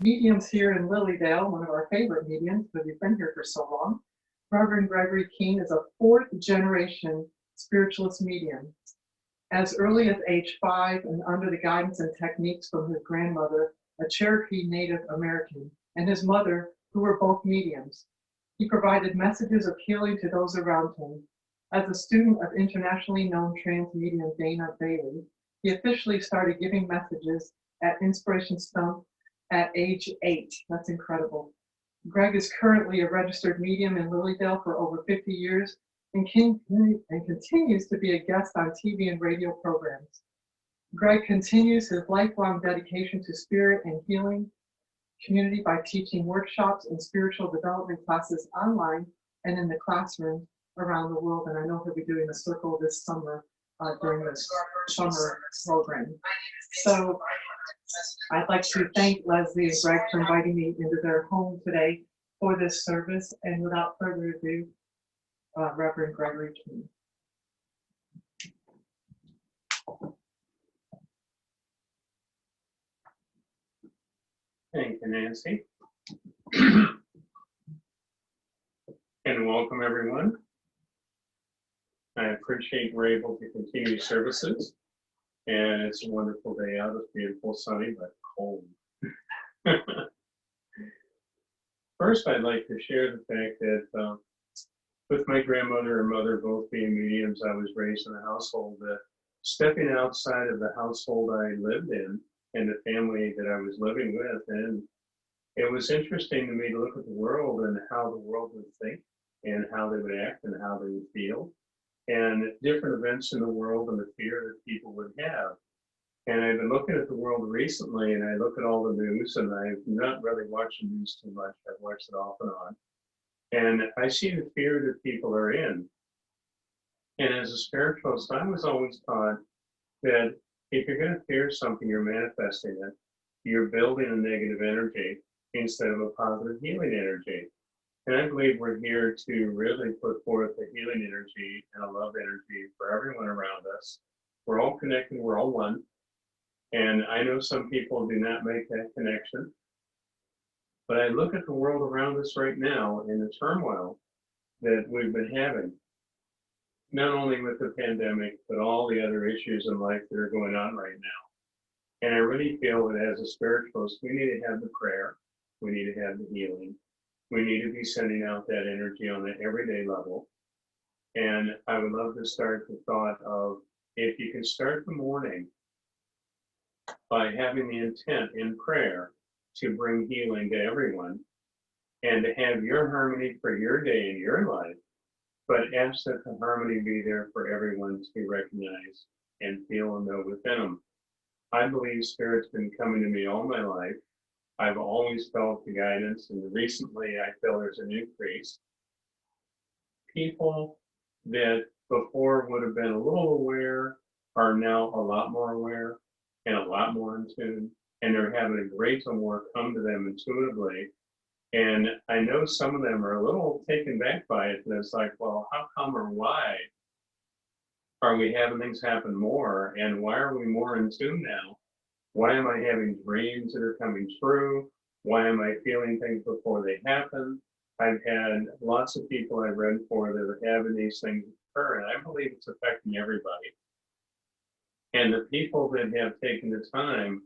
mediums here in Lilydale, one of our favorite mediums, because you've been here for so long. Reverend Gregory Kehn is a fourth generation spiritualist medium. As early as age 5 and under the guidance and techniques from his grandmother, a Cherokee Native American, and his mother, who were both mediums, he provided messages of healing to those around him. As a student of internationally known trance medium Dana Bailey, he officially started giving messages at Inspiration Stump at age 8. That's incredible. Greg is currently a registered medium in Lilydale for over 50 years and continues to be a guest on TV and radio programs. Greg continues his lifelong dedication to spirit and healing community by teaching workshops and spiritual development classes online and in the classroom around the world. And I know he'll be doing a circle this summer during this summer program. So I'd like to thank Leslie and Greg for inviting me into their home today for this service. And without further ado, Reverend Gregory Kehn. Thank you, Nancy. And welcome, everyone. I appreciate we're able to continue services. And it's a wonderful day out. It's beautiful, sunny, but cold. First, I'd like to share the fact that with my grandmother and mother both being mediums, I was raised in a household that stepping outside of the household I lived in and the family that I was living with. And it was interesting to me to look at the world and how the world would think and how they would act and how they would feel and different events in the world and the fear that people would have. And I've been looking at the world recently and I look at all the news, and I've not really watched the news too much. I've watched it off and on. And I see the fear that people are in. And as a spiritualist, I was always taught that if you're going to fear something, you're manifesting it. You're building a negative energy instead of a positive healing energy. And I believe we're here to really put forth a healing energy and a love energy for everyone around us. We're all connected, we're all one. And I know some people do not make that connection. But I look at the world around us right now and the turmoil that we've been having, not only with the pandemic, but all the other issues in life that are going on right now. And I really feel that as a spiritualist, we need to have the prayer, we need to have the healing, we need to be sending out that energy on an everyday level. And I would love to start the thought of, if you can start the morning by having the intent in prayer to bring healing to everyone and to have your harmony for your day and your life, but ask that the harmony be there for everyone to recognize and feel and know within them. I believe Spirit's been coming to me all my life. I've always felt the guidance, and recently I feel there's an increase. People that before would have been a little aware are now a lot more aware and a lot more in tune, and they're having a great deal more come to them intuitively. And I know some of them are a little taken back by it, and it's like, well, how come or why are we having things happen more? And why are we more in tune now? Why am I having dreams that are coming true? Why am I feeling things before they happen? I've had lots of people I've read for that are having these things occur, and I believe it's affecting everybody. And the people that have taken the time,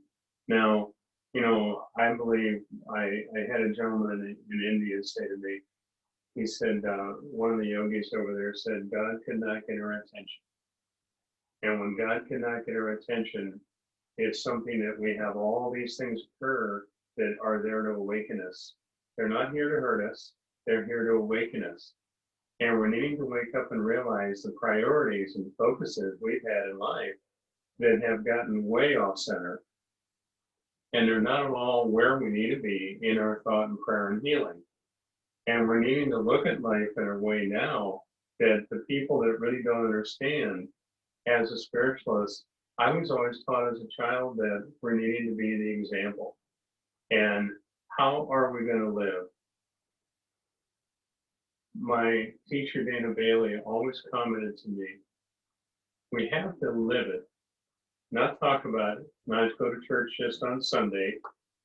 now, you know, I believe I had a gentleman in India say to me, he said, one of the yogis over there said, God could not get our attention. And when God cannot get our attention, it's something that we have all these things occur that are there to awaken us. They're not here to hurt us. They're here to awaken us. And we're needing to wake up and realize the priorities and focuses we've had in life that have gotten way off center. And they're not at all where we need to be in our thought and prayer and healing. And we're needing to look at life in a way now that the people that really don't understand, as a spiritualist, I was always taught as a child that we're needing to be the example. And how are we going to live? My teacher, Dana Bailey, always commented to me, we have to live it, not talk about it, not go to church just on Sunday,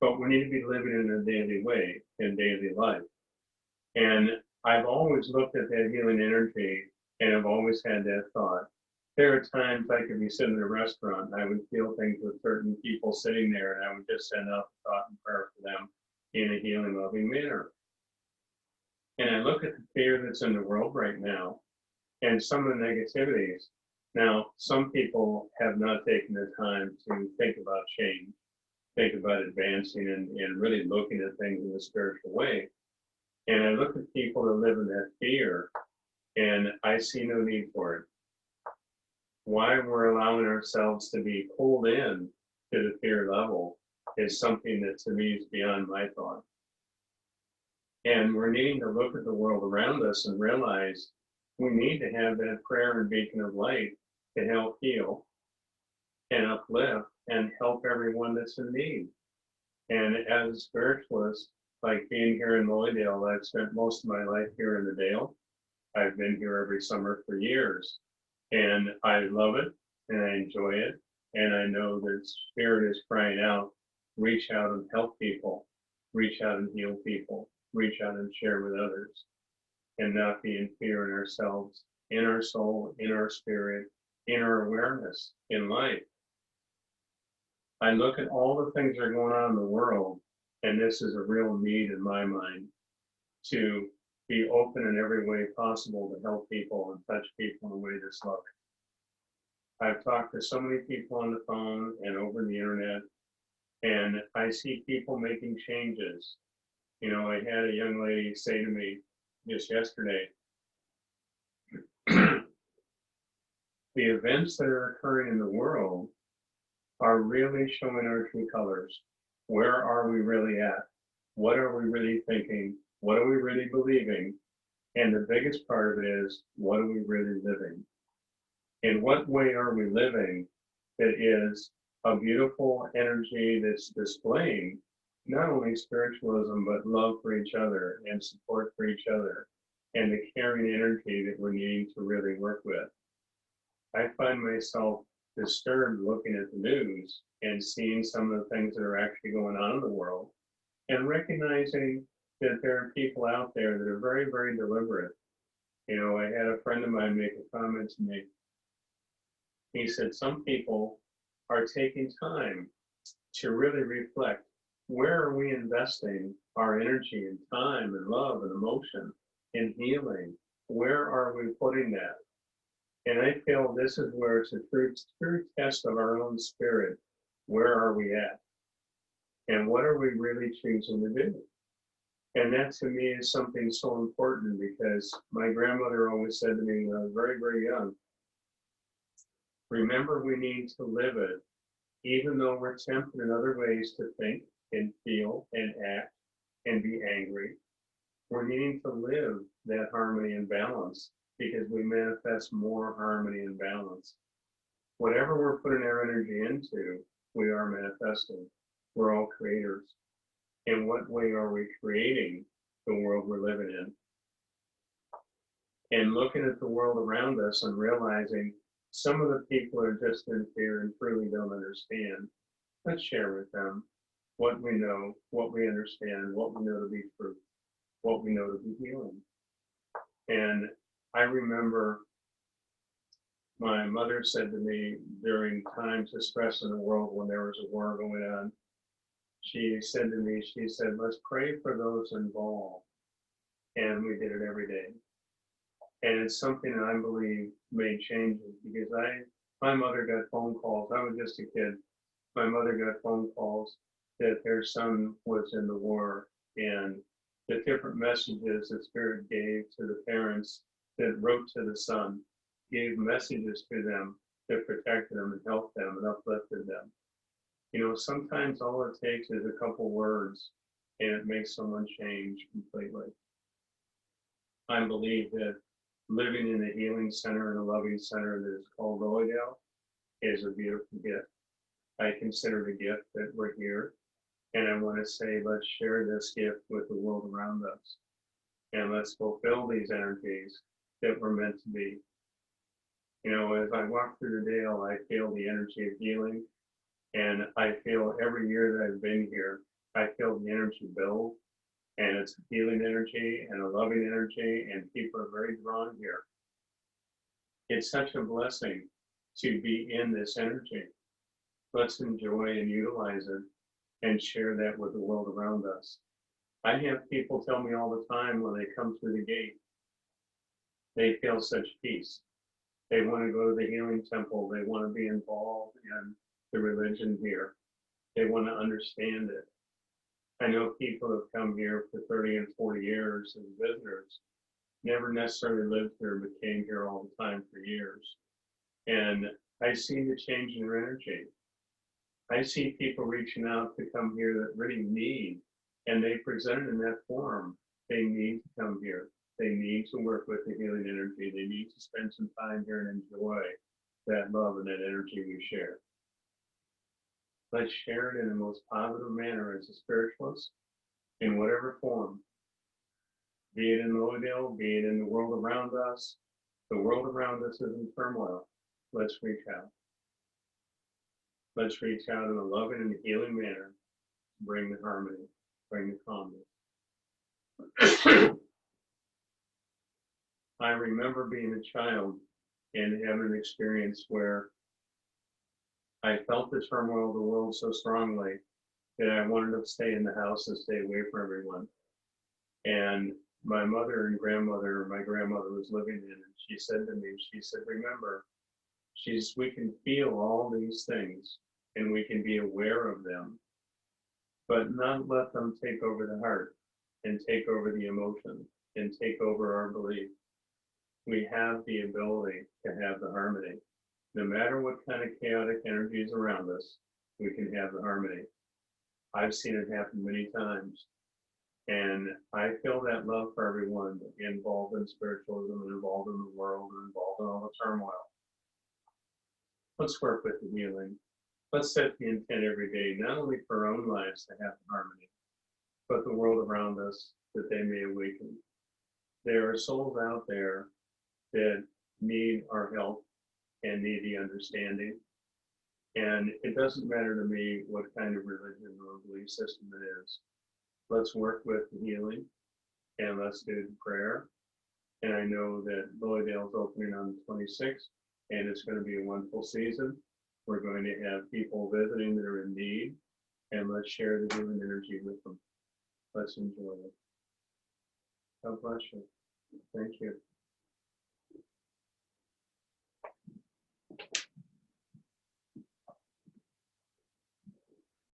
but we need to be living in a daily way, in daily life. And I've always looked at that healing energy, and I've always had that thought. There are times I could be sitting in a restaurant and I would feel things with certain people sitting there, and I would just send out a thought and prayer for them in a healing, loving manner. And I look at the fear that's in the world right now and some of the negativities. Now, some people have not taken the time to think about change, think about advancing and really looking at things in a spiritual way. And I look at people that live in that fear, and I see no need for it. Why we're allowing ourselves to be pulled in to the fear level is something that to me is beyond my thought. And we're needing to look at the world around us and realize we need to have that prayer and beacon of light to help heal and uplift and help everyone that's in need. And as a spiritualist, like being here in Lilydale, I've spent most of my life here in the Dale. I've been here every summer for years, and I love it and I enjoy it. And I know that Spirit is crying out, reach out and help people, reach out and heal people, reach out and share with others, and not be in fear in ourselves, in our soul, in our spirit, in our awareness, in life. I look at all the things that are going on in the world, and this is a real need in my mind to be open in every way possible to help people and touch people in a way that's loving. I've talked to so many people on the phone and over the internet, and I see people making changes. You know, I had a young lady say to me just yesterday, the events that are occurring in the world are really showing our true colors. Where are we really at? What are we really thinking? What are we really believing? And the biggest part of it is, what are we really living? In what way are we living that is a beautiful energy that's displaying not only spiritualism, but love for each other and support for each other and the caring energy that we're needing to really work with? I find myself disturbed looking at the news and seeing some of the things that are actually going on in the world and recognizing that there are people out there that are very, very deliberate. You know, I had a friend of mine make a comment to me. He said, some people are taking time to really reflect, where are we investing our energy and time and love and emotion in healing? Where are we putting that? And I feel this is where it's a true test of our own spirit. Where are we at? And what are we really choosing to do? And that to me is something so important, because my grandmother always said to me when I was very, very young, remember, we need to live it, even though we're tempted in other ways to think and feel and act and be angry. We're needing to live that harmony and balance, because we manifest more harmony and balance. Whatever we're putting our energy into, we are manifesting. We're all creators. In what way are we creating the world we're living in? And looking at the world around us and realizing some of the people are just in fear and truly don't understand. Let's share with them what we know, what we understand, what we know to be true, what we know to be healing. And I remember my mother said to me during times of stress in the world when there was a war going on, she said to me, she said, let's pray for those involved. And we did it every day. And it's something that I believe made changes, because my mother got phone calls. I was just a kid. My mother got phone calls that their son was in the war, and the different messages that Spirit gave to the parents that wrote to the son, gave messages to them that protected them and helped them and uplifted them. You know, sometimes all it takes is a couple words and it makes someone change completely. I believe that living in a healing center and a loving center that is called Lilydale is a beautiful gift. I consider it a gift that we're here. And I want to say, let's share this gift with the world around us. And let's fulfill these energies that we're meant to be. You know, as I walk through the Dale, I feel the energy of healing. And I feel every year that I've been here, I feel the energy build, and it's a healing energy and a loving energy, and people are very drawn here. It's such a blessing to be in this energy. Let's enjoy and utilize it and share that with the world around us. I have people tell me all the time when they come through the gate, they feel such peace. They want to go to the healing temple. They want to be involved in the religion here. They want to understand it. I know people have come here for 30 and 40 years as visitors, never necessarily lived here, but came here all the time for years. And I see the change in their energy. I see people reaching out to come here that really need, and they present it in that form. They need to come here. They need to work with the healing energy. They need to spend some time here and enjoy that love and that energy we share. Let's share it in the most positive manner as a spiritualist, in whatever form, be it in Louisville, be it in the world around us. The world around us is in turmoil. Let's reach out. Let's reach out in a loving and healing manner to bring the harmony, bring the calmness. I remember being a child and having an experience where I felt the turmoil of the world so strongly that I wanted to stay in the house and stay away from everyone. And my mother and grandmother, my grandmother was living in, and she said to me, she said, remember, we can feel all these things and we can be aware of them, but not let them take over the heart and take over the emotion and take over our belief. We have the ability to have the harmony. No matter what kind of chaotic energy is around us, we can have the harmony. I've seen it happen many times. And I feel that love for everyone involved in spiritualism and involved in the world and involved in all the turmoil. Let's work with the healing. Let's set the intent every day, not only for our own lives to have the harmony, but the world around us, that they may awaken. There are souls out there that need our help and need the understanding. And it doesn't matter to me what kind of religion or belief system it is. Let's work with the healing and let's do the prayer. And I know that Louisville's opening on the 26th, and it's going to be a wonderful season. We're going to have people visiting that are in need, and let's share the healing energy with them. Let's enjoy it. God bless you. Thank you.